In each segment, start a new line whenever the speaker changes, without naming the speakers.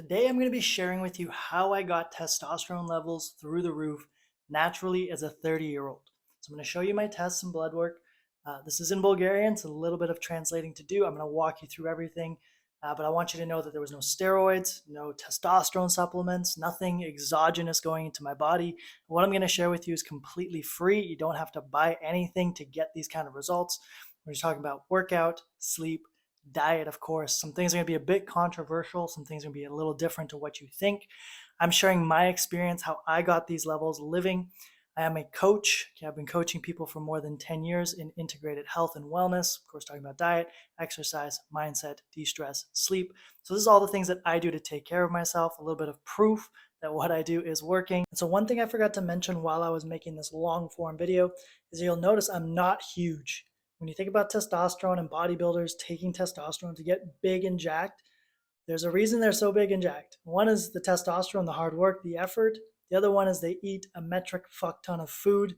Today, I'm going to be sharing with you how I got testosterone levels through the roof naturally as a 30-year-old. So, I'm going to show you my tests and blood work. This is in Bulgarian, so a little bit of translating to do. I'm going to walk you through everything, but I want you to know that there was no steroids, no testosterone supplements, nothing exogenous going into my body. What I'm going to share with you is completely free. You don't have to buy anything to get these kind of results. We're talking about workout, sleep, diet, of course. Some things are going to be a bit controversial. Some things are going to be a little different to what you think. I'm sharing my experience, how I got these levels living. I am a coach. I've been coaching people for more than 10 years in integrated health and wellness. Of course, talking about diet, exercise, mindset, de-stress, sleep. So this is all the things that I do to take care of myself, a little bit of proof that what I do is working. And so one thing I forgot to mention while I was making this long form video is you'll notice I'm not huge. When you think about testosterone and bodybuilders taking testosterone to get big and jacked, there's a reason they're so big and jacked. One is the testosterone, the hard work, the effort. The other one is they eat a metric fuck ton of food.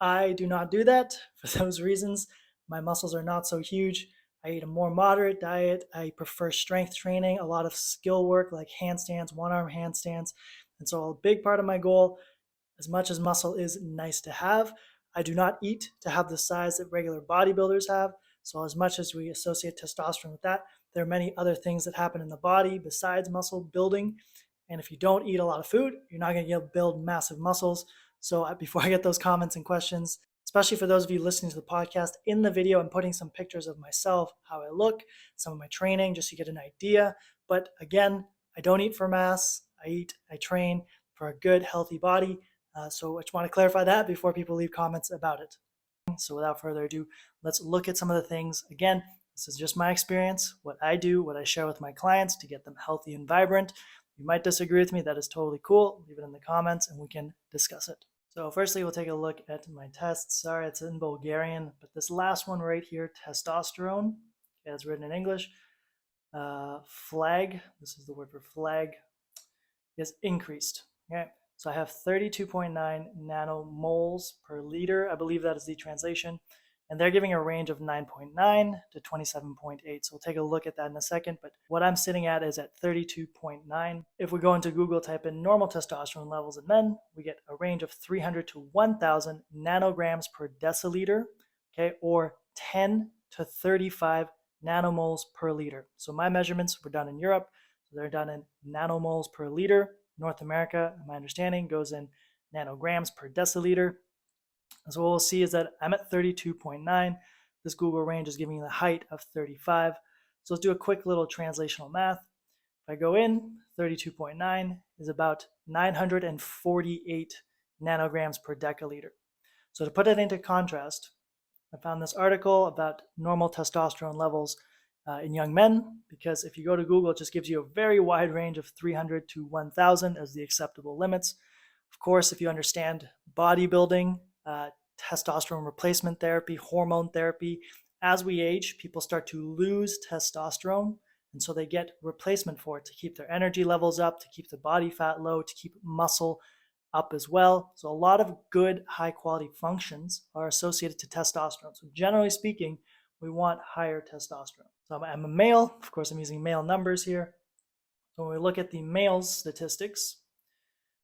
I do not do that for those reasons. My muscles are not so huge. I eat a more moderate diet. I prefer strength training, a lot of skill work like handstands, one-arm handstands. And so a big part of my goal, as much as muscle is nice to have, I do not eat to have the size that regular bodybuilders have. So as much as we associate testosterone with that, there are many other things that happen in the body besides muscle building. And if you don't eat a lot of food, you're not going to build massive muscles. So before I get those comments and questions, especially for those of you listening to the podcast, in the video, I'm putting some pictures of myself, how I look, some of my training, just to get an idea. But again, I don't eat for mass. I train for a good, healthy body. So I just want to clarify that before people leave comments about it. So without further ado, let's look at some of the things. Again, this is just my experience, what I do, what I share with my clients to get them healthy and vibrant. You might disagree with me. That is totally cool. Leave it in the comments and we can discuss it. So firstly, we'll take a look at my tests. Sorry, it's in Bulgarian, but this last one right here, testosterone, it's written in English. Flag, this is the word for flag, is increased. Okay. So I have 32.9 nanomoles per liter. I believe that is the translation. And they're giving a range of 9.9 to 27.8. So we'll take a look at that in a second. But what I'm sitting at is at 32.9. If we go into Google, type in normal testosterone levels in men, we get a range of 300 to 1,000 nanograms per deciliter, okay, or 10 to 35 nanomoles per liter. So my measurements were done in Europe. So they're done in nanomoles per liter. North America, my understanding, goes in nanograms per deciliter. And so what we'll see is that I'm at 32.9. This Google range is giving me the height of 35. So let's do a quick little translational math. If I go in, 32.9 is about 948 nanograms per deciliter. So to put it into contrast, I found this article about normal testosterone levels in young men, because if you go to Google, it just gives you a very wide range of 300 to 1,000 as the acceptable limits. Of course, if you understand bodybuilding, testosterone replacement therapy, hormone therapy, as we age, people start to lose testosterone, and so they get replacement for it to keep their energy levels up, to keep the body fat low, to keep muscle up as well. So a lot of good, high quality functions are associated to testosterone. So generally speaking, we want higher testosterone. So I'm a male. Of course, I'm using male numbers here. So when we look at the male's statistics,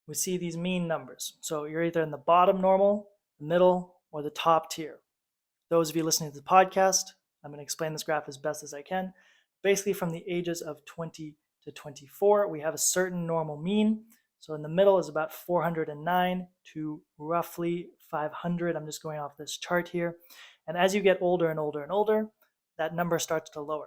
we see these mean numbers. So you're either in the bottom normal, the middle, or the top tier. Those of you listening to the podcast, I'm going to explain this graph as best as I can. Basically, from the ages of 20 to 24, we have a certain normal mean. So in the middle is about 409 to roughly 500. I'm just going off this chart here. And as you get older and older and older, that number starts to lower.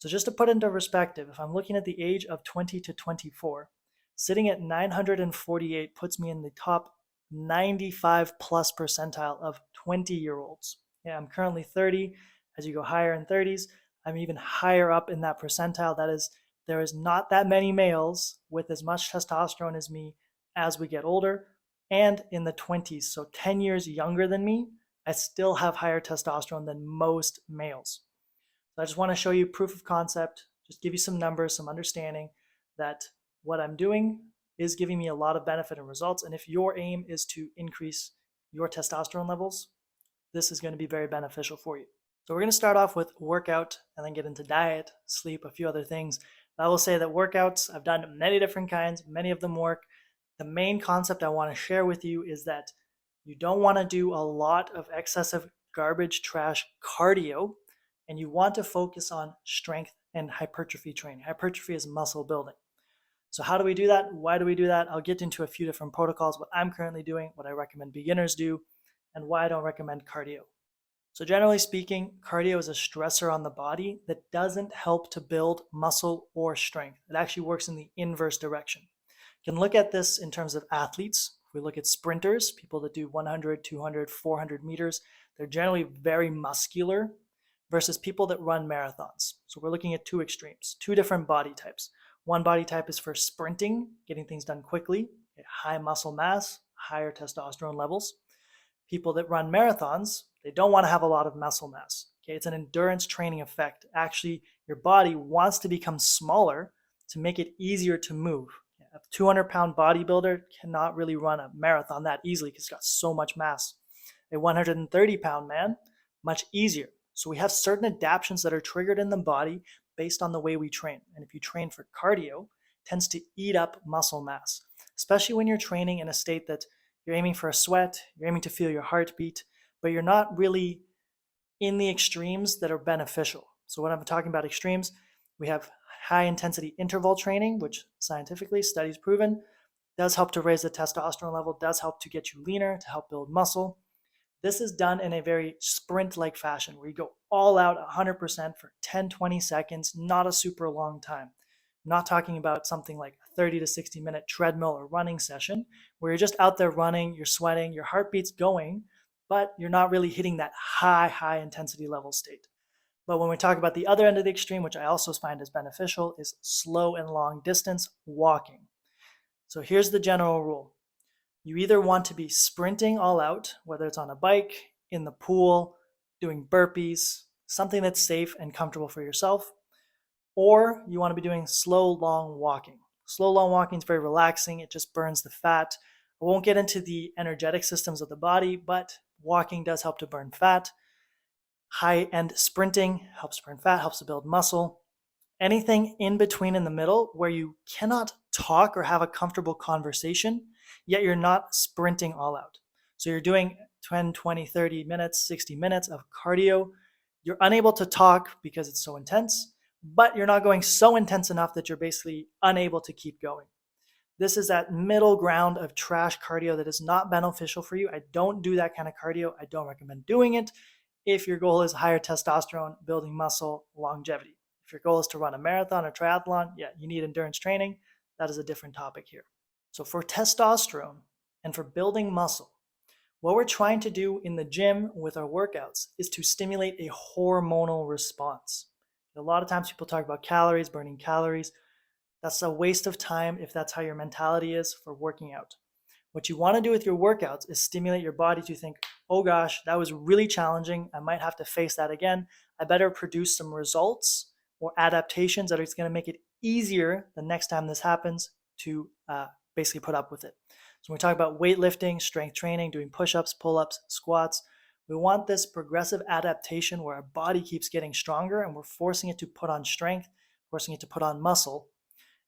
So just to put into perspective, if I'm looking at the age of 20 to 24, sitting at 948 puts me in the top 95 plus percentile of 20-year-olds. Yeah, I'm currently 30. As you go higher in 30s, I'm even higher up in that percentile. That is, there is not that many males with as much testosterone as me as we get older, and in the 20s, so 10 years younger than me, I still have higher testosterone than most males. So I just want to show you proof of concept, just give you some numbers, some understanding that what I'm doing is giving me a lot of benefit and results. And if your aim is to increase your testosterone levels, this is going to be very beneficial for you. So we're going to start off with workout and then get into diet, sleep, a few other things. I will say that workouts, I've done many different kinds, many of them work. The main concept I want to share with you is that you don't want to do a lot of excessive garbage trash cardio, and you want to focus on strength and hypertrophy training. Hypertrophy is muscle building. So how do we do that? Why do we do that? I'll get into a few different protocols, what I'm currently doing, what I recommend beginners do, and why I don't recommend cardio. So generally speaking, cardio is a stressor on the body that doesn't help to build muscle or strength. It actually works in the inverse direction. You can look at this in terms of athletes. If we look at sprinters, people that do 100, 200, 400 meters, they're generally very muscular versus people that run marathons. So we're looking at two extremes, two different body types. One body type is for sprinting, getting things done quickly, high muscle mass, higher testosterone levels. People that run marathons, they don't want to have a lot of muscle mass. Okay, it's an endurance training effect. Actually, your body wants to become smaller to make it easier to move. A 200-pound bodybuilder cannot really run a marathon that easily because it's got so much mass. A 130-pound man, much easier. So we have certain adaptations that are triggered in the body based on the way we train. And if you train for cardio, it tends to eat up muscle mass, especially when you're training in a state that you're aiming for a sweat, you're aiming to feel your heartbeat, but you're not really in the extremes that are beneficial. So when I'm talking about extremes, we have high intensity interval training, which scientifically, studies proven, does help to raise the testosterone level, does help to get you leaner, to help build muscle. This is done in a very sprint-like fashion where you go all out 100% for 10, 20 seconds, not a super long time. I'm not talking about something like a 30 to 60 minute treadmill or running session where you're just out there running, you're sweating, your heartbeat's going, but you're not really hitting that high intensity level state. But when we talk about the other end of the extreme, which I also find is beneficial, is slow and long distance walking. So here's the general rule. You either want to be sprinting all out, whether it's on a bike, in the pool, doing burpees, something that's safe and comfortable for yourself, or you want to be doing slow, long walking. Slow, long walking is very relaxing. It just burns the fat. I won't get into the energetic systems of the body, but walking does help to burn fat. High-end sprinting helps burn fat, helps to build muscle. Anything in between in the middle where you cannot talk or have a comfortable conversation, yet you're not sprinting all out. So you're doing 10, 20, 30 minutes, 60 minutes of cardio. You're unable to talk because it's so intense, but you're not going so intense enough that you're basically unable to keep going. This is that middle ground of trash cardio that is not beneficial for you. I don't do that kind of cardio. I don't recommend doing it if your goal is higher testosterone, building muscle, longevity. If your goal is to run a marathon or triathlon, yeah, you need endurance training. That is a different topic here. So for testosterone and for building muscle, what we're trying to do in the gym with our workouts is to stimulate a hormonal response. A lot of times people talk about calories, burning calories. That's a waste of time if that's how your mentality is for working out. What you want to do with your workouts is stimulate your body to think, oh gosh, that was really challenging. I might have to face that again. I better produce some results or adaptations that are going to make it easier the next time this happens to basically put up with it. So when we talk about weightlifting, strength training, doing push-ups, pull-ups, squats, we want this progressive adaptation where our body keeps getting stronger and we're forcing it to put on strength, forcing it to put on muscle.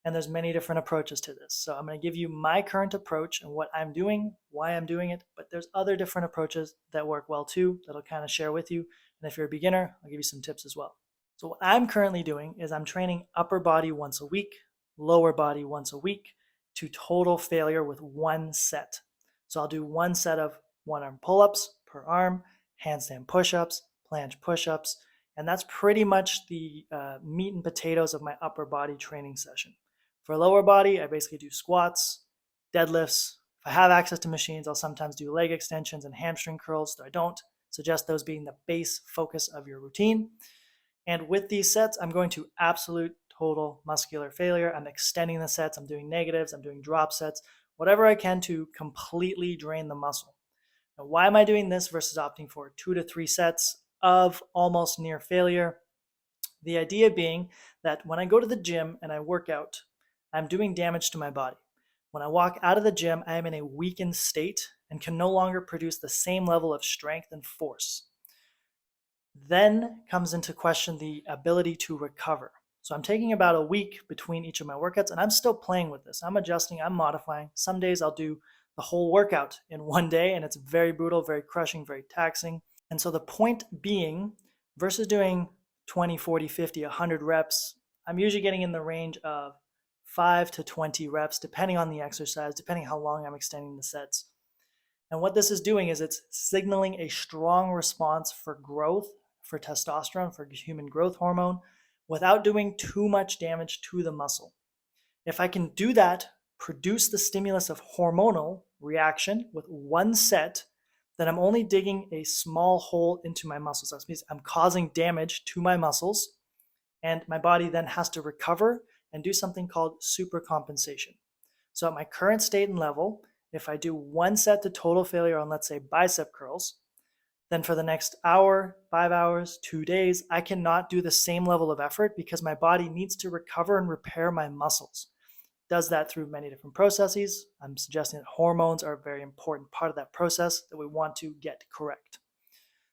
And there's many different approaches to this. So I'm going to give you my current approach and what I'm doing, why I'm doing it, but there's other different approaches that work well too that I'll kind of share with you. And if you're a beginner, I'll give you some tips as well. So what I'm currently doing is I'm training upper body once a week, lower body once a week to total failure with one set. So I'll do one set of one-arm pull-ups per arm, handstand push-ups, planche push-ups, and that's pretty much the meat and potatoes of my upper body training session. For lower body, I basically do squats, deadlifts. If I have access to machines, I'll sometimes do leg extensions and hamstring curls, though I don't suggest those being the base focus of your routine. And with these sets, I'm going to absolute total muscular failure. I'm extending the sets, I'm doing negatives, I'm doing drop sets, whatever I can to completely drain the muscle. Now, why am I doing this versus opting for 2 to 3 sets of almost near failure? The idea being that when I go to the gym and I work out, I'm doing damage to my body. When I walk out of the gym, I am in a weakened state and can no longer produce the same level of strength and force. Then comes into question the ability to recover. So I'm taking about a week between each of my workouts, and I'm still playing with this. I'm adjusting, I'm modifying. Some days I'll do the whole workout in one day, and it's very brutal, very crushing, very taxing. And so the point being, versus doing 20, 40, 50, 100 reps, I'm usually getting in the range of 5 to 20 reps, depending on the exercise, depending how long I'm extending the sets. And what this is doing is it's signaling a strong response for growth, for testosterone, for human growth hormone, without doing too much damage to the muscle. If I can do that, produce the stimulus of hormonal reaction with one set, then I'm only digging a small hole into my muscles. That means I'm causing damage to my muscles, and my body then has to recover and do something called supercompensation. So at my current state and level, if I do one set to total failure on, let's say, bicep curls, then for the next hour, 5 hours, 2 days, I cannot do the same level of effort because my body needs to recover and repair my muscles. Does that through many different processes. I'm suggesting that hormones are a very important part of that process that we want to get correct.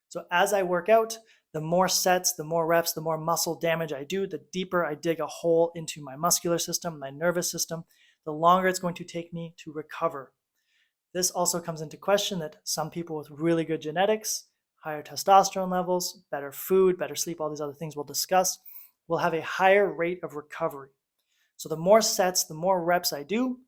So as I work out, the more sets, the more reps, the more muscle damage I do, the deeper I dig a hole into my muscular system, my nervous system, the longer it's going to take me to recover. This also comes into question that some people with really good genetics, higher testosterone levels, better food, better sleep, all these other things we'll discuss, will have a higher rate of recovery. So the more sets, the more reps I do,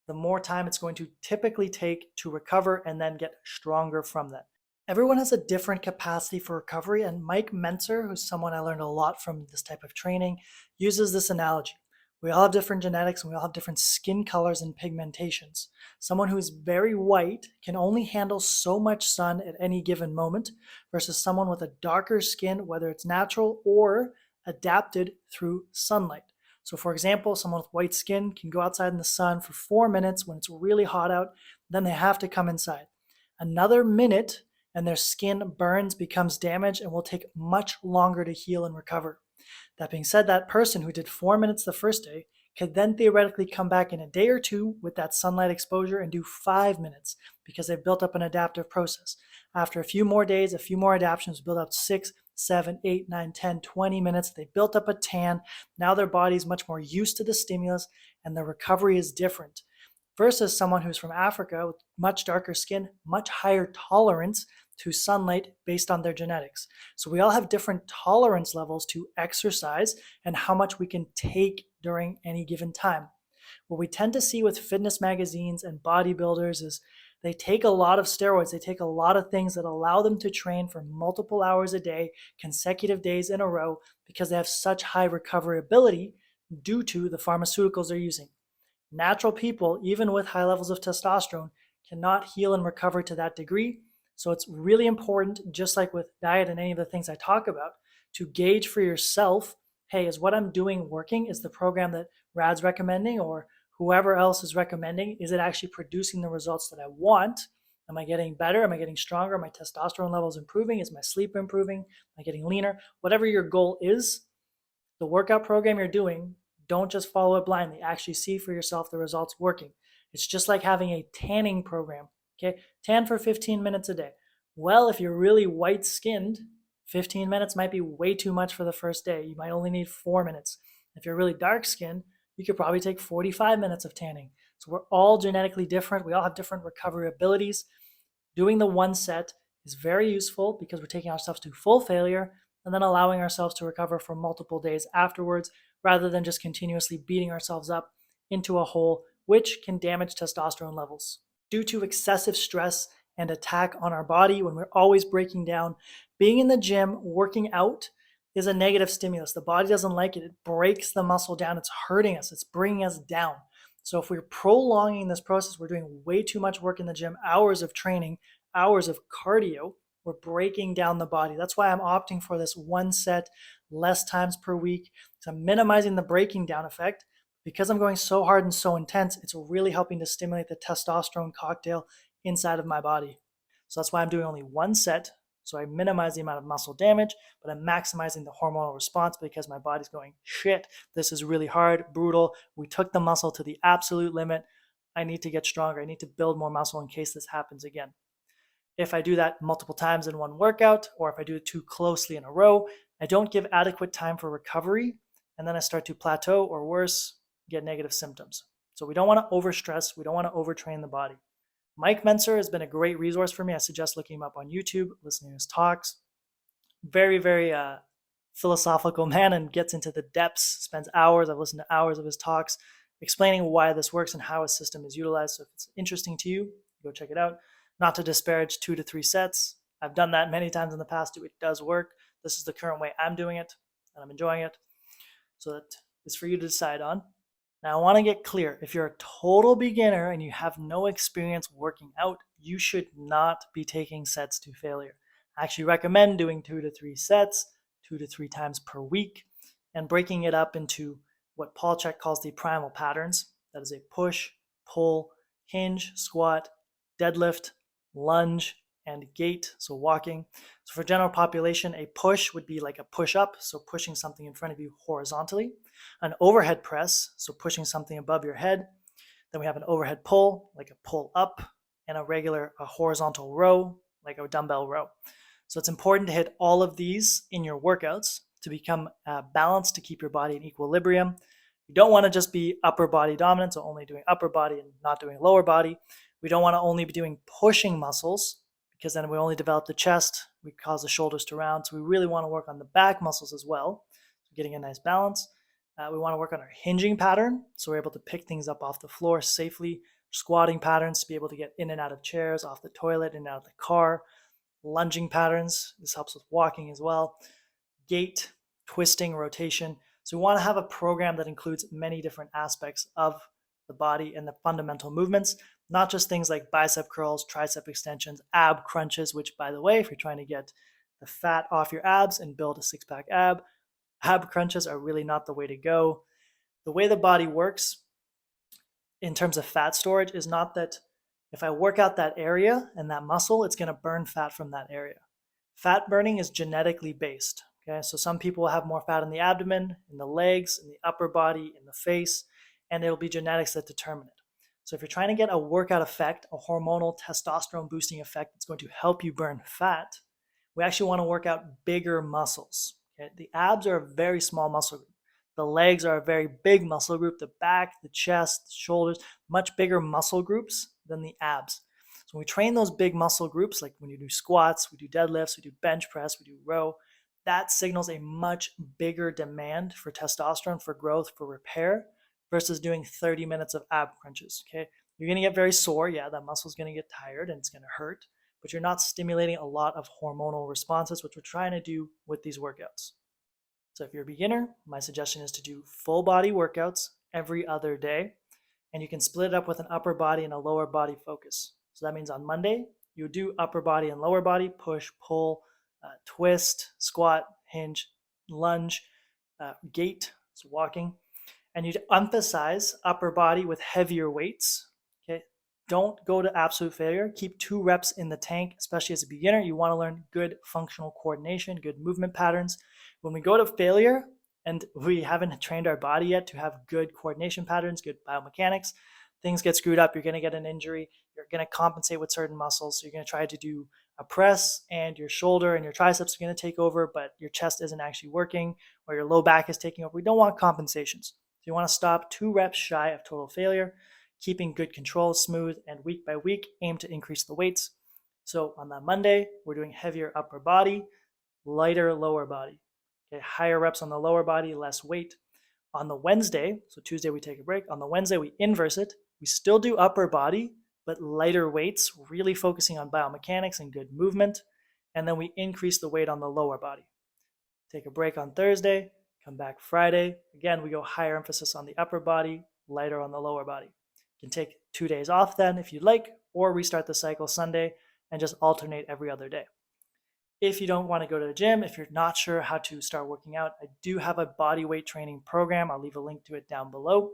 the more time it's going to typically take to recover and then get stronger from that. Everyone has a different capacity for recovery, and Mike Mentzer, who's someone I learned a lot from this type of training, uses this analogy. We all have different genetics and we all have different skin colors and pigmentations. Someone who is very white can only handle so much sun at any given moment versus someone with a darker skin, whether it's natural or adapted through sunlight. So for example, someone with white skin can go outside in the sun for 4 minutes when it's really hot out, then they have to come inside. Another minute and their skin burns, becomes damaged, and will take much longer to heal and recover. That being said, that person who did 4 minutes the first day could then theoretically come back in a day or two with that sunlight exposure and do 5 minutes because they've built up an adaptive process. After a few more days, a few more adaptations, build up 6, 7, 8, 9, 10, 20 minutes. They built up a tan. Now their body is much more used to the stimulus and the recovery is different. Versus someone who's from Africa with much darker skin, much higher tolerance to sunlight based on their genetics. So we all have different tolerance levels to exercise and how much we can take during any given time. What we tend to see with fitness magazines and bodybuilders is they take a lot of steroids, they take a lot of things that allow them to train for multiple hours a day, consecutive days in a row, because they have such high recovery ability due to the pharmaceuticals they're using. Natural people, even with high levels of testosterone, cannot heal and recover to that degree. So it's really important, just like with diet and any of the things I talk about, to gauge for yourself, hey, is what I'm doing working? Is the program that Rad's recommending or whoever else is recommending, is it actually producing the results that I want? Am I getting better? Am I getting stronger? My testosterone levels improving? Is my sleep improving? Am I getting leaner? Whatever your goal is, the workout program you're doing, don't just follow it blindly. Actually see for yourself the results working. It's just like having a tanning program. Okay, tan for 15 minutes a day. Well, if you're really white skinned, 15 minutes might be way too much for the first day. You might only need 4 minutes. If you're really dark skinned, you could probably take 45 minutes of tanning. So we're all genetically different. We all have different recovery abilities. Doing the one set is very useful because we're taking ourselves to full failure and then allowing ourselves to recover for multiple days afterwards, rather than just continuously beating ourselves up into a hole, which can damage testosterone levels. Due to excessive stress and attack on our body, when we're always breaking down, being in the gym, working out is a negative stimulus. The body doesn't like it. It breaks the muscle down. It's hurting us. It's bringing us down. So if we're prolonging this process, we're doing way too much work in the gym, hours of training, hours of cardio, we're breaking down the body. That's why I'm opting for this one set, less times per week. So I'm minimizing the breaking down effect. Because I'm going so hard and so intense, it's really helping to stimulate the testosterone cocktail inside of my body. So that's why I'm doing only one set. So I minimize the amount of muscle damage, but I'm maximizing the hormonal response because my body's going, shit, this is really hard, brutal. We took the muscle to the absolute limit. I need to get stronger. I need to build more muscle in case this happens again. If I do that multiple times in one workout, or if I do it too closely in a row, I don't give adequate time for recovery and then I start to plateau or worse, get negative symptoms. So we don't want to overstress. We don't want to overtrain the body. Mike Mentzer has been a great resource for me. I suggest looking him up on YouTube, listening to his talks. Very, very philosophical man and gets into the depths, spends hours. I've listened to hours of his talks explaining why this works and how his system is utilized. So if it's interesting to you, go check it out. Not to disparage 2 to 3 sets. I've done that many times in the past. It does work. This is the current way I'm doing it, and I'm enjoying it. So that is for you to decide on. Now, I want to get clear. If you're a total beginner and you have no experience working out, you should not be taking sets to failure. I actually recommend doing 2 to 3 sets, 2 to 3 times per week, and breaking it up into what Paul Chek calls the primal patterns. That is a push, pull, hinge, squat, deadlift, lunge, and gait, so walking. So for general population, a push would be like a push up, so pushing something in front of you horizontally. An overhead press, so pushing something above your head. Then we have an overhead pull, like a pull up, and a horizontal row, like a dumbbell row. So it's important to hit all of these in your workouts to become balanced, to keep your body in equilibrium. You don't want to just be upper body dominant, so only doing upper body and not doing lower body. We don't want to only be doing pushing muscles, because then we only develop the chest, we cause the shoulders to round. So we really want to work on the back muscles as well, so getting a nice balance. We want to work on our hinging pattern, so we're able to pick things up off the floor safely. Squatting patterns, to be able to get in and out of chairs, off the toilet, in and out of the car. Lunging patterns, this helps with walking as well. Gait, twisting, rotation. So we want to have a program that includes many different aspects of the body and the fundamental movements, not just things like bicep curls, tricep extensions, ab crunches, which, by the way, if you're trying to get the fat off your abs and build a six-pack ab crunches are really not the way to go. The way the body works in terms of fat storage is not that if I work out that area and that muscle, it's going to burn fat from that area. Fat burning is genetically based. Okay, so some people will have more fat in the abdomen, in the legs, in the upper body, in the face, and it'll be genetics that determine it. So if you're trying to get a workout effect, a hormonal testosterone boosting effect that's going to help you burn fat, we actually want to work out bigger muscles. Okay? The abs are a very small muscle group. The legs are a very big muscle group. The back, the chest, the shoulders, much bigger muscle groups than the abs. So when we train those big muscle groups, like when you do squats, we do deadlifts, we do bench press, we do row, that signals a much bigger demand for testosterone, for growth, for repair, versus doing 30 minutes of ab crunches. Okay, you're going to get very sore. Yeah, that muscle's going to get tired and it's going to hurt, but you're not stimulating a lot of hormonal responses, which we're trying to do with these workouts. So if you're a beginner, my suggestion is to do full body workouts every other day, and you can split it up with an upper body and a lower body focus. So that means on Monday, you do upper body and lower body, push, pull, twist, squat, hinge, lunge, gait, so walking. And you'd emphasize upper body with heavier weights. Okay, don't go to absolute failure. Keep 2 reps in the tank, especially as a beginner. You want to learn good functional coordination, good movement patterns. When we go to failure and we haven't trained our body yet to have good coordination patterns, good biomechanics, things get screwed up. You're going to get an injury. You're going to compensate with certain muscles. So you're going to try to do a press and your shoulder and your triceps are going to take over, but your chest isn't actually working, or your low back is taking over. We don't want compensations. So you want to stop 2 reps shy of total failure, keeping good control, smooth, and week by week, aim to increase the weights. So on that Monday, we're doing heavier upper body, lighter lower body. Okay, higher reps on the lower body, less weight. On the Wednesday, so Tuesday we take a break. On the Wednesday, we inverse it. We still do upper body, but lighter weights, really focusing on biomechanics and good movement. And then we increase the weight on the lower body. Take a break on Thursday, come back Friday. Again, we go higher emphasis on the upper body, lighter on the lower body. You can take 2 days off then if you'd like, or restart the cycle Sunday and just alternate every other day. If you don't want to go to the gym, if you're not sure how to start working out, I do have a body weight training program. I'll leave a link to it down below.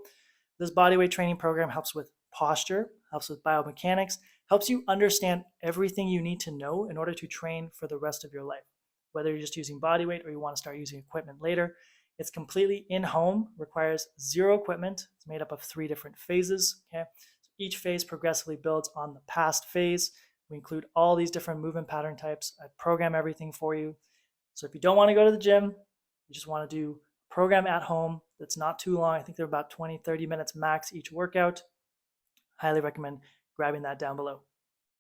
This body weight training program helps with posture, helps with biomechanics, helps you understand everything you need to know in order to train for the rest of your life. Whether you're just using body weight or you want to start using equipment later, it's completely in-home, requires 0 equipment. It's made up of 3 different phases. Okay, so each phase progressively builds on the past phase. We include all these different movement pattern types. I program everything for you. So if you don't want to go to the gym, you just want to do program at home that's not too long. I think they're about 20, 30 minutes max each workout. Highly recommend grabbing that down below.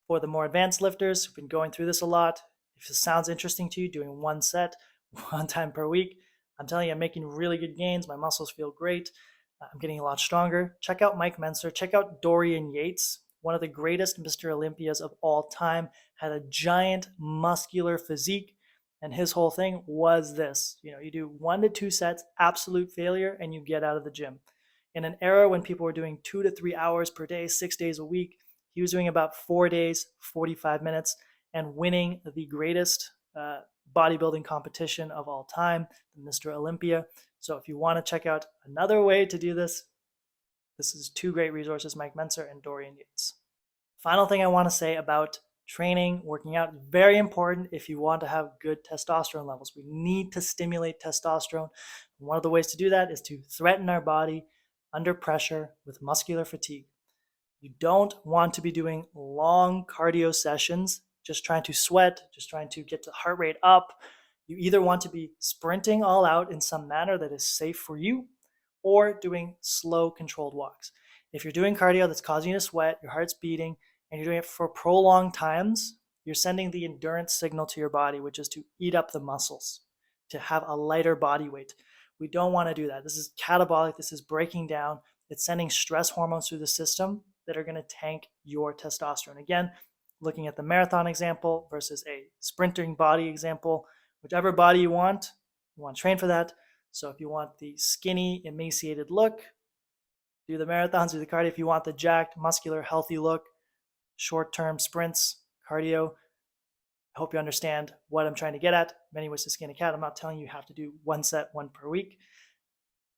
For the more advanced lifters, we've been going through this a lot. If this sounds interesting to you, doing one set, one time per week, I'm telling you, I'm making really good gains. My muscles feel great. I'm getting a lot stronger. Check out Mike Mentzer. Check out Dorian Yates, one of the greatest Mr. Olympias of all time, had a giant muscular physique. And his whole thing was this, you do 1 to 2 sets, absolute failure, and you get out of the gym. In an era when people were doing 2 to 3 hours per day, 6 days a week, he was doing about 4 days, 45 minutes, and winning the greatest bodybuilding competition of all time, Mr. Olympia. So if you want to check out another way to do this, this is 2 great resources, Mike Mentzer and Dorian Yates. Final thing I want to say about training, working out, very important if you want to have good testosterone levels. We need to stimulate testosterone. And one of the ways to do that is to threaten our body under pressure with muscular fatigue. You don't want to be doing long cardio sessions, just trying to sweat, just trying to get the heart rate up. You either want to be sprinting all out in some manner that is safe for you, or doing slow controlled walks. If you're doing cardio that's causing you to sweat, your heart's beating, and you're doing it for prolonged times, you're sending the endurance signal to your body, which is to eat up the muscles, to have a lighter body weight. We don't want to do that. This is catabolic. This is breaking down. It's sending stress hormones through the system that are going to tank your testosterone. Again, looking at the marathon example versus a sprinting body example, whichever body you want to train for that. So if you want the skinny, emaciated look, do the marathons, do the cardio. If you want the jacked, muscular, healthy look, short-term sprints, cardio. I hope you understand what I'm trying to get at. Many ways to skin a cat. I'm not telling you have to do 1 set, 1 per week.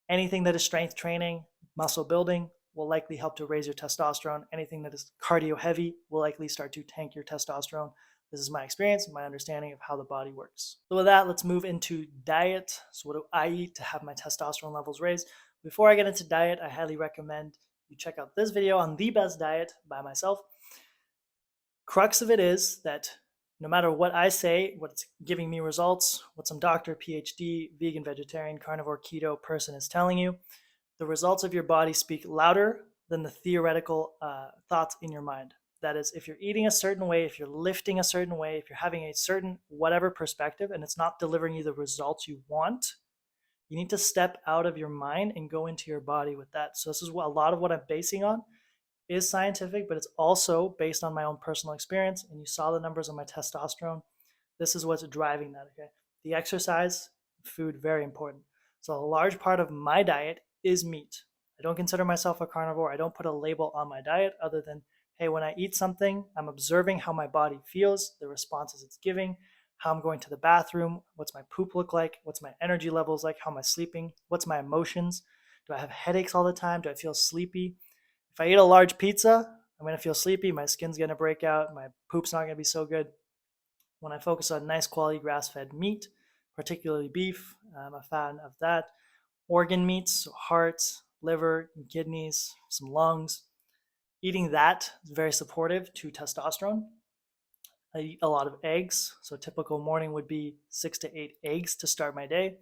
Anything that is strength training, muscle building will likely help to raise your testosterone. Anything that is cardio heavy will likely start to tank your testosterone. This is my experience and my understanding of how the body works. So with that, let's move into diet. So what do I eat to have my testosterone levels raised? Before I get into diet, I highly recommend you check out this video on the best diet by myself. Crux of it is that no matter what I say, what's giving me results, what some doctor, PhD, vegan, vegetarian, carnivore, keto person is telling you, the results of your body speak louder than the theoretical thoughts in your mind. That is, if you're eating a certain way, if you're lifting a certain way, if you're having a certain whatever perspective and it's not delivering you the results you want, you need to step out of your mind and go into your body with that. So this is what a lot of what I'm basing on is scientific, but it's also based on my own personal experience. And you saw the numbers on my testosterone. This is what's driving that, okay? The exercise, food, very important. So a large part of my diet is meat. I don't consider myself a carnivore. I don't put a label on my diet other than, hey, when I eat something, I'm observing how my body feels, the responses it's giving, how I'm going to the bathroom, what's my poop look like, what's my energy levels like, how am I sleeping, what's my emotions, do I have headaches all the time, do I feel sleepy? If I eat a large pizza, I'm going to feel sleepy, my skin's going to break out, my poop's not going to be so good. When I focus on nice quality grass-fed meat, particularly beef, I'm a fan of that. Organ meats, so hearts, liver, kidneys, some lungs. Eating that is very supportive to testosterone. I eat a lot of eggs, so a typical morning would be 6 to 8 eggs to start my day.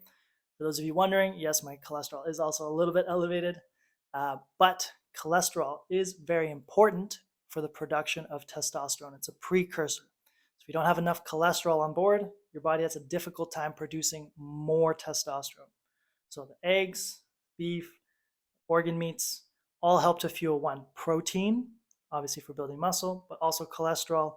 For those of you wondering, yes, my cholesterol is also a little bit elevated, but cholesterol is very important for the production of testosterone. It's a precursor. So if you don't have enough cholesterol on board, your body has a difficult time producing more testosterone. So the eggs, beef, organ meats, all help to fuel one, protein, obviously for building muscle, but also cholesterol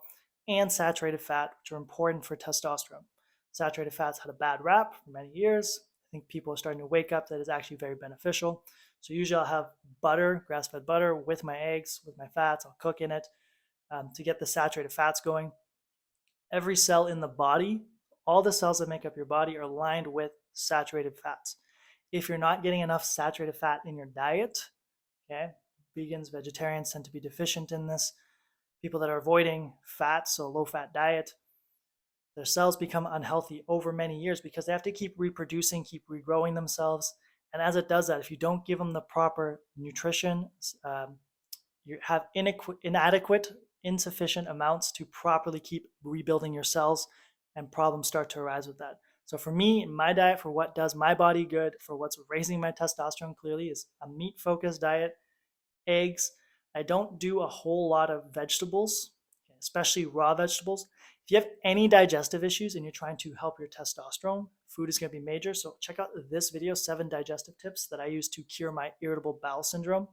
and saturated fat, which are important for testosterone. Saturated fats had a bad rap for many years. I think people are starting to wake up that it's actually very beneficial. So usually I'll have butter, grass-fed butter with my eggs, with my fats. I'll cook in it to get the saturated fats going. Every cell in the body, all the cells that make up your body are lined with saturated fats. If you're not getting enough saturated fat in your diet, okay, vegans, vegetarians tend to be deficient in this. People that are avoiding fat, so low-fat diet, their cells become unhealthy over many years because they have to keep reproducing, keep regrowing themselves. And as it does that, if you don't give them the proper nutrition, you have inadequate, insufficient amounts to properly keep rebuilding your cells, and problems start to arise with that. So for me, my diet, for what does my body good, for what's raising my testosterone clearly, is a meat-focused diet, eggs. I don't do a whole lot of vegetables, especially raw vegetables. If you have any digestive issues and you're trying to help your testosterone, food is going to be major. So check out this video, 7 digestive tips that I use to cure my irritable bowel syndrome.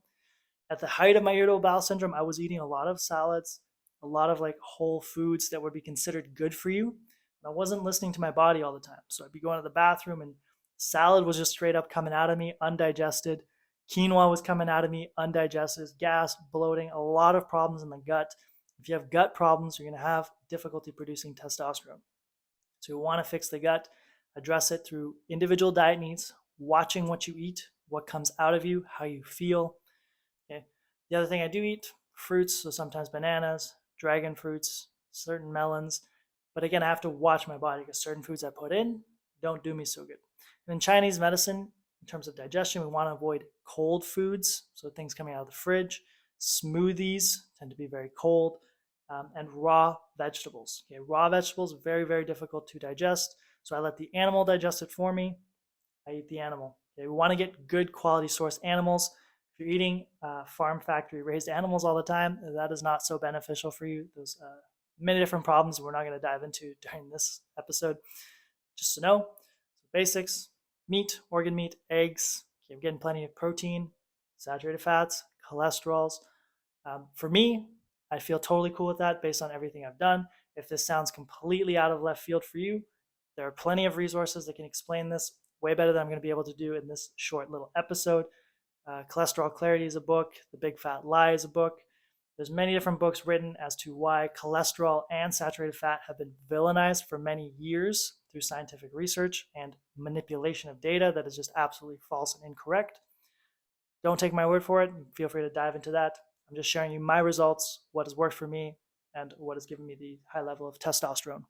At the height of my irritable bowel syndrome, I was eating a lot of salads, a lot of like whole foods that would be considered good for you. And I wasn't listening to my body all the time. So I'd be going to the bathroom and salad was just straight up coming out of me, undigested. Quinoa was coming out of me, undigested, gas, bloating, a lot of problems in the gut. If you have gut problems, you're going to have difficulty producing testosterone. So you want to fix the gut, address it through individual diet needs, watching what you eat, what comes out of you, how you feel. Okay. The other thing I do eat, fruits, so sometimes bananas, dragon fruits, certain melons. But again, I have to watch my body because certain foods I put in don't do me so good. And in Chinese medicine, in terms of digestion, we want to avoid cold foods, so things coming out of the fridge. Smoothies tend to be very cold, and raw vegetables. Okay, raw vegetables, very, very difficult to digest, so I let the animal digest it for me. I eat the animal. Okay, we want to get good quality source animals. If you're eating farm factory raised animals all the time, that is not so beneficial for you. There's many different problems we're not going to dive into during this episode. Just to know, so basics: meat, organ meat, eggs. Okay, I'm getting plenty of protein, saturated fats, cholesterols. For me, I feel totally cool with that based on everything I've done. If this sounds completely out of left field for you, there are plenty of resources that can explain this way better than I'm going to be able to do in this short little episode. Cholesterol Clarity is a book. The Big Fat Lie is a book. There's many different books written as to why cholesterol and saturated fat have been villainized for many years through scientific research and manipulation of data that is just absolutely false and incorrect. Don't take my word for it. Feel free to dive into that. I'm just sharing you my results, what has worked for me, and what has given me the high level of testosterone.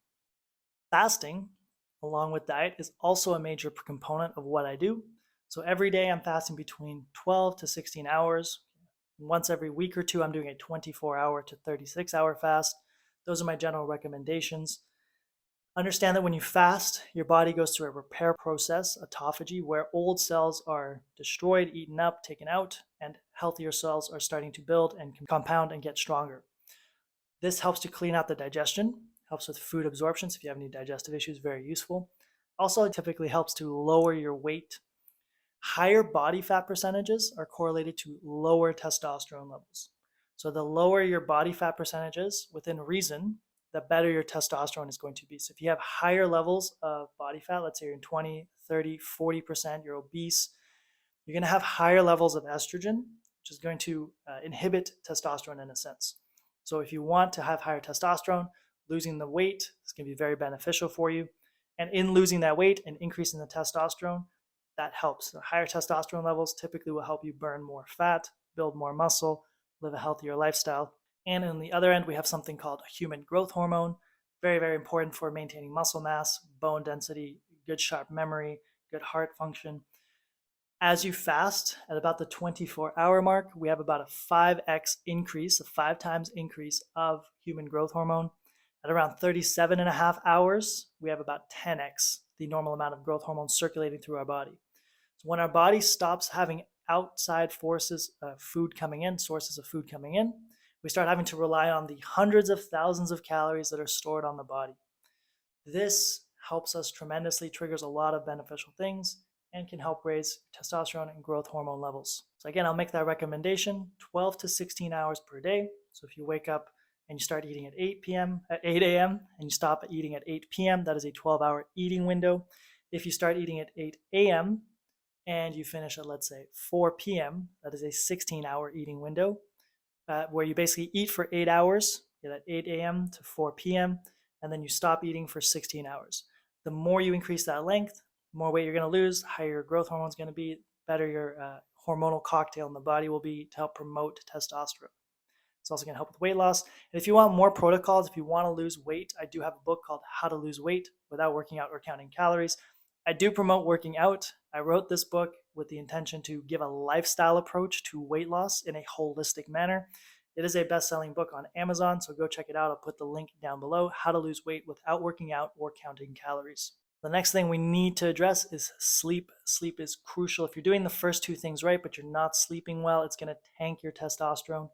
Fasting, along with diet, is also a major component of what I do. So every day I'm fasting between 12 to 16 hours. Once every week or two, I'm doing a 24-hour to 36-hour fast. Those are my general recommendations. Understand that when you fast, your body goes through a repair process, autophagy, where old cells are destroyed, eaten up, taken out, and healthier cells are starting to build and compound and get stronger. This helps to clean out the digestion, helps with food absorption. So if you have any digestive issues, very useful. Also, it typically helps to lower your weight. Higher body fat percentages are correlated to lower testosterone levels. So the lower your body fat percentage is, within reason, the better your testosterone is going to be. So if you have higher levels of body fat, let's say you're in 20, 30, 40%, you're obese, you're going to have higher levels of estrogen, which is going to inhibit testosterone in a sense. So if you want to have higher testosterone, losing the weight is going to be very beneficial for you. And in losing that weight and increasing the testosterone, that helps. The higher testosterone levels typically will help you burn more fat, build more muscle, live a healthier lifestyle. And on the other end, we have something called human growth hormone, very, very important for maintaining muscle mass, bone density, good sharp memory, good heart function. As you fast, at about the 24-hour mark, we have about a 5x increase, a 5 times increase of human growth hormone. At around 37 and a half hours, we have about 10x the normal amount of growth hormone circulating through our body. So when our body stops having outside forces of food coming in, sources of food coming in, we start having to rely on the hundreds of thousands of calories that are stored on the body. This helps us tremendously, triggers a lot of beneficial things, and can help raise testosterone and growth hormone levels. So again, I'll make that recommendation, 12 to 16 hours per day. So if you wake up and you start eating at 8 a.m. and you stop eating at 8 p.m., that is a 12-hour eating window. If you start eating at 8 a.m. and you finish at, let's say, 4 p.m., that is a 16-hour eating window, where you basically eat for 8 hours, at 8 a.m. to 4 p.m., and then you stop eating for 16 hours. The more you increase that length, the more weight you're going to lose, higher your growth hormone is going to be, better your hormonal cocktail in the body will be to help promote testosterone. It's also going to help with weight loss. And if you want more protocols, if you want to lose weight, I do have a book called How to Lose Weight Without Working Out or Counting Calories. I do promote working out. I wrote this book with the intention to give a lifestyle approach to weight loss in a holistic manner. It is a best-selling book on Amazon, so go check it out. I'll put the link down below, How to Lose Weight Without Working Out or Counting Calories. The next thing we need to address is sleep. Sleep is crucial. If you're doing the first two things right, but you're not sleeping well, it's going to tank your testosterone.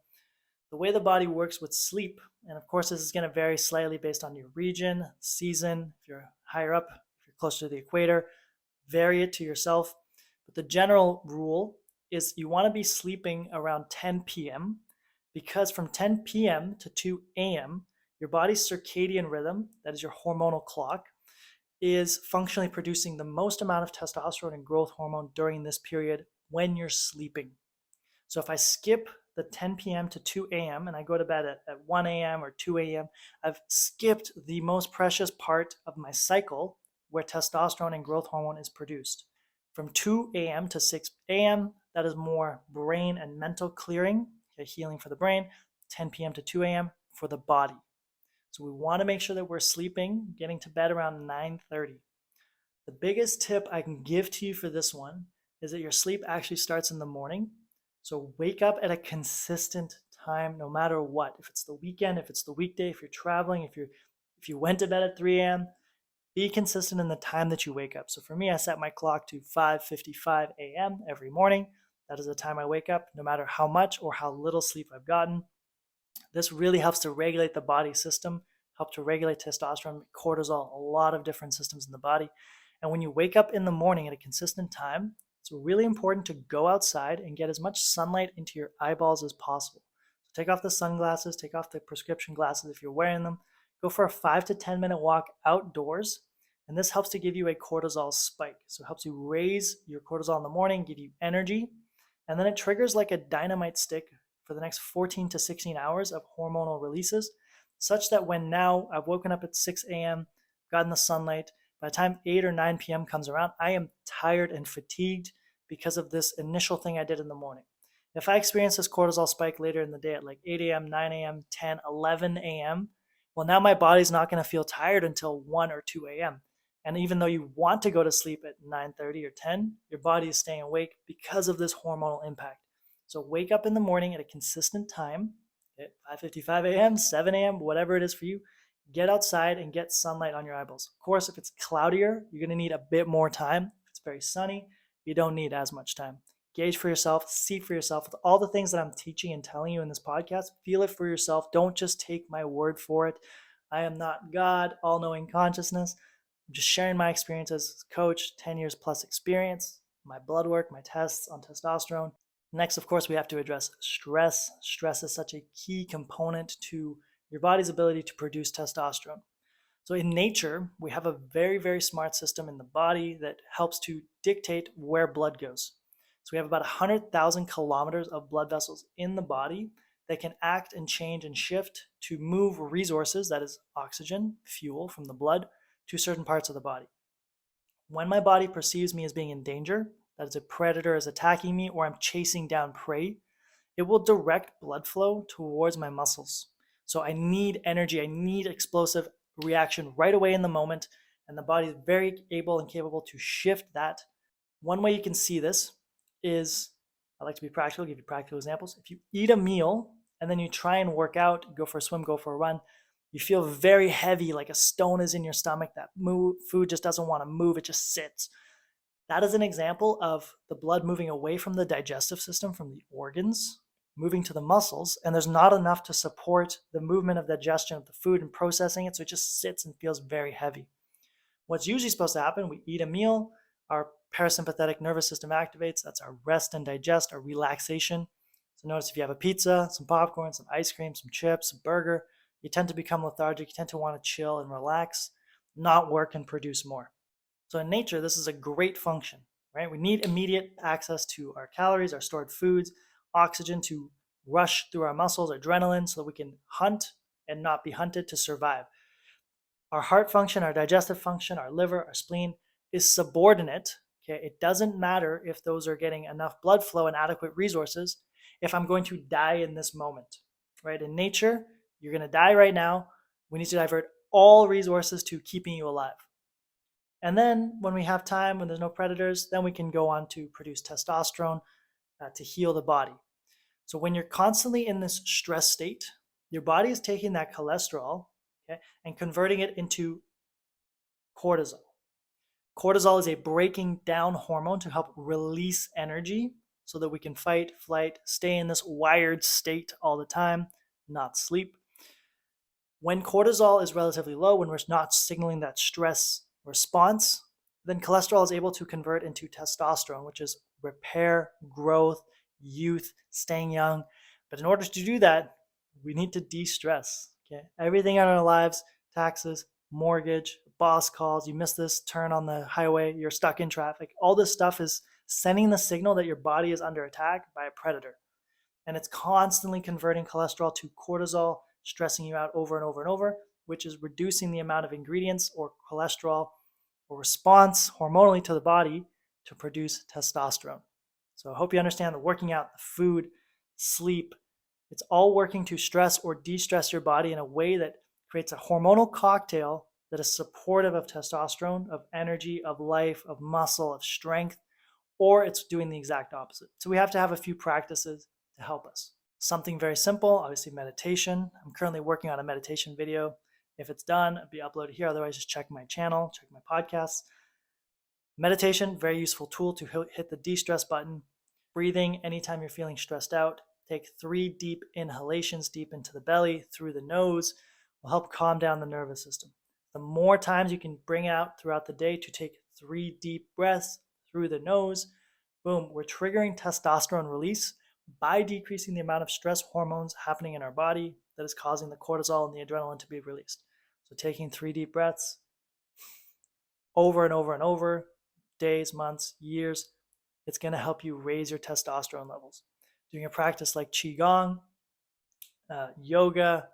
The way the body works with sleep, and of course this is going to vary slightly based on your region, season, if you're higher up, if you're closer to the equator, vary it to yourself. But the general rule is you want to be sleeping around 10 p.m. because from 10 p.m. to 2 a.m., your body's circadian rhythm, that is your hormonal clock, is functionally producing the most amount of testosterone and growth hormone during this period when you're sleeping. So if I skip the 10 p.m. to 2 a.m. and I go to bed at 1 a.m. or 2 a.m., I've skipped the most precious part of my cycle where testosterone and growth hormone is produced. From 2 a.m. to 6 a.m., that is more brain and mental clearing, healing for the brain. 10 p.m. to 2 a.m. for the body. So we want to make sure that we're sleeping, getting to bed around 9:30. The biggest tip I can give to you for this one is that your sleep actually starts in the morning. So wake up at a consistent time, no matter what. If it's the weekend, if it's the weekday, if you're traveling, if you went to bed at 3 a.m., be consistent in the time that you wake up. So for me, I set my clock to 5:55 a.m. every morning. That is the time I wake up, no matter how much or how little sleep I've gotten. This really helps to regulate the body system, help to regulate testosterone, cortisol, a lot of different systems in the body. And when you wake up in the morning at a consistent time, it's really important to go outside and get as much sunlight into your eyeballs as possible. So take off the sunglasses, take off the prescription glasses if you're wearing them. Go for a 5 to 10 minute walk outdoors. And this helps to give you a cortisol spike. So it helps you raise your cortisol in the morning, give you energy. And then it triggers like a dynamite stick for the next 14 to 16 hours of hormonal releases, such that when now I've woken up at 6 a.m., gotten the sunlight, by the time 8 or 9 p.m. comes around, I am tired and fatigued because of this initial thing I did in the morning. If I experience this cortisol spike later in the day at like 8 a.m., 9 a.m., 10, 11 a.m., well, now my body's not going to feel tired until 1 or 2 a.m. And even though you want to go to sleep at 9:30 or 10, your body is staying awake because of this hormonal impact. So wake up in the morning at a consistent time, at 5:55 a.m., 7 a.m., whatever it is for you. Get outside and get sunlight on your eyeballs. Of course, if it's cloudier, you're going to need a bit more time. If it's very sunny, you don't need as much time. Gauge for yourself, see for yourself. With all the things that I'm teaching and telling you in this podcast, feel it for yourself. Don't just take my word for it. I am not God, all-knowing consciousness. I'm just sharing my experience as a coach, 10 years plus experience, my blood work, my tests on testosterone. Next, of course, we have to address stress. Stress is such a key component to your body's ability to produce testosterone. So in nature, we have a very, very smart system in the body that helps to dictate where blood goes. So we have about 100,000 kilometers of blood vessels in the body that can act and change and shift to move resources, that is oxygen, fuel from the blood, to certain parts of the body. When my body perceives me as being in danger, that is a predator is attacking me or I'm chasing down prey, it will direct blood flow towards my muscles. So I need energy, I need explosive reaction right away in the moment, and the body is very able and capable to shift that. One way you can see this is, I like to be practical, give you practical examples. If you eat a meal and then you try and work out, go for a swim, go for a run, you feel very heavy, like a stone is in your stomach. That food just doesn't want to move, it just sits. That is an example of the blood moving away from the digestive system, from the organs, moving to the muscles, and there's not enough to support the movement of digestion of the food and processing it, so it just sits and feels very heavy. What's usually supposed to happen, we eat a meal, our parasympathetic nervous system activates, that's our rest and digest, our relaxation. So notice if you have a pizza, some popcorn, some ice cream, some chips, a burger, you tend to become lethargic, you tend to want to chill and relax, not work and produce more. So in nature, this is a great function, right? We need immediate access to our calories, our stored foods, oxygen to rush through our muscles, adrenaline, so that we can hunt and not be hunted to survive. Our heart function, our digestive function, our liver, our spleen is subordinate. Okay, it doesn't matter if those are getting enough blood flow and adequate resources if I'm going to die in this moment, right? In nature, you're going to die right now. We need to divert all resources to keeping you alive. And then when we have time, when there's no predators, then we can go on to produce testosterone to heal the body. So when you're constantly in this stress state, your body is taking that cholesterol, okay, and converting it into cortisol. Cortisol is a breaking down hormone to help release energy so that we can fight, flight, stay in this wired state all the time, not sleep. When cortisol is relatively low, when we're not signaling that stress response, then cholesterol is able to convert into testosterone, which is repair, growth, youth, staying young. But in order to do that, we need to de-stress. Okay? Everything in our lives, taxes, mortgage, boss calls, you missed this turn on the highway, you're stuck in traffic. All this stuff is sending the signal that your body is under attack by a predator. And it's constantly converting cholesterol to cortisol, stressing you out over and over and over, which is reducing the amount of ingredients or cholesterol or response hormonally to the body to produce testosterone. So I hope you understand that working out, the food, sleep, it's all working to stress or de-stress your body in a way that creates a hormonal cocktail that is supportive of testosterone, of energy, of life, of muscle, of strength, or it's doing the exact opposite. So we have to have a few practices to help us. Something very simple, obviously meditation. I'm currently working on a meditation video. If it's done, it'll be uploaded here. Otherwise, just check my channel, check my podcasts. Meditation, very useful tool to hit the de-stress button. Breathing, anytime you're feeling stressed out, take 3 deep inhalations deep into the belly through the nose will help calm down the nervous system. The more times you can bring out throughout the day to take 3 deep breaths through the nose, boom, we're triggering testosterone release by decreasing the amount of stress hormones happening in our body that is causing the cortisol and the adrenaline to be released. So taking 3 deep breaths over and over and over, days, months, years, it's going to help you raise your testosterone levels. Doing a practice like QiGong, yoga,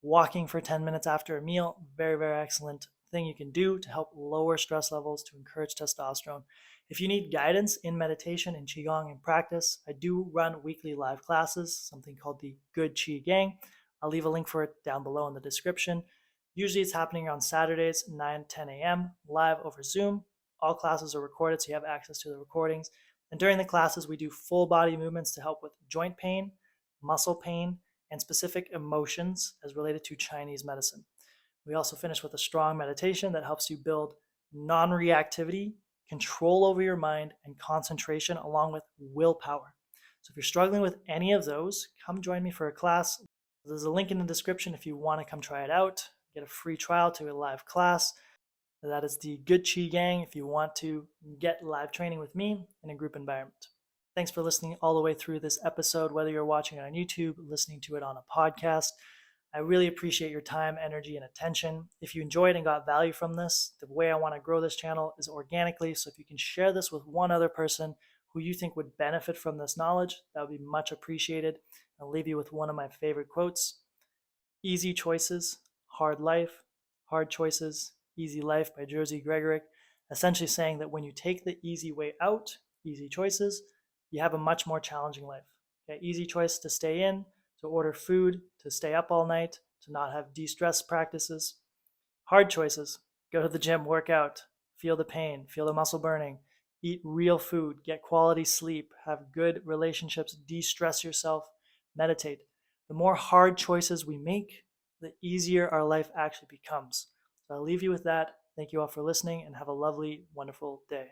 walking for 10 minutes after a meal, very, very excellent thing you can do to help lower stress levels, to encourage testosterone. If you need guidance in meditation and QiGong in practice, I do run weekly live classes, something called the Good QiGong. I'll leave a link for it down below in the description. Usually it's happening on Saturdays, 9-10 a.m., live over Zoom. All classes are recorded, so you have access to the recordings. And during the classes, we do full body movements to help with joint pain, muscle pain, and specific emotions as related to Chinese medicine. We also finish with a strong meditation that helps you build non-reactivity, control over your mind, and concentration, along with willpower. So if you're struggling with any of those, come join me for a class. There's a link in the description if you want to come try it out, get a free trial to a live class. That is the Good QiGong if you want to get live training with me in a group environment. Thanks for listening all the way through this episode, whether you're watching it on YouTube, listening to it on a podcast. I really appreciate your time, energy, and attention. If you enjoyed and got value from this, the way I want to grow this channel is organically. So if you can share this with one other person who you think would benefit from this knowledge, that would be much appreciated. I'll leave you with one of my favorite quotes. Easy choices, hard life. Hard choices, easy life by Jerzy Gregorek. Essentially saying that when you take the easy way out, easy choices, you have a much more challenging life. Okay? Easy choice to stay in, to order food, to stay up all night, to not have de-stress practices. Hard choices, go to the gym, work out, feel the pain, feel the muscle burning, eat real food, get quality sleep, have good relationships, de-stress yourself, meditate. The more hard choices we make, the easier our life actually becomes. So I'll leave you with that. Thank you all for listening and have a lovely, wonderful day.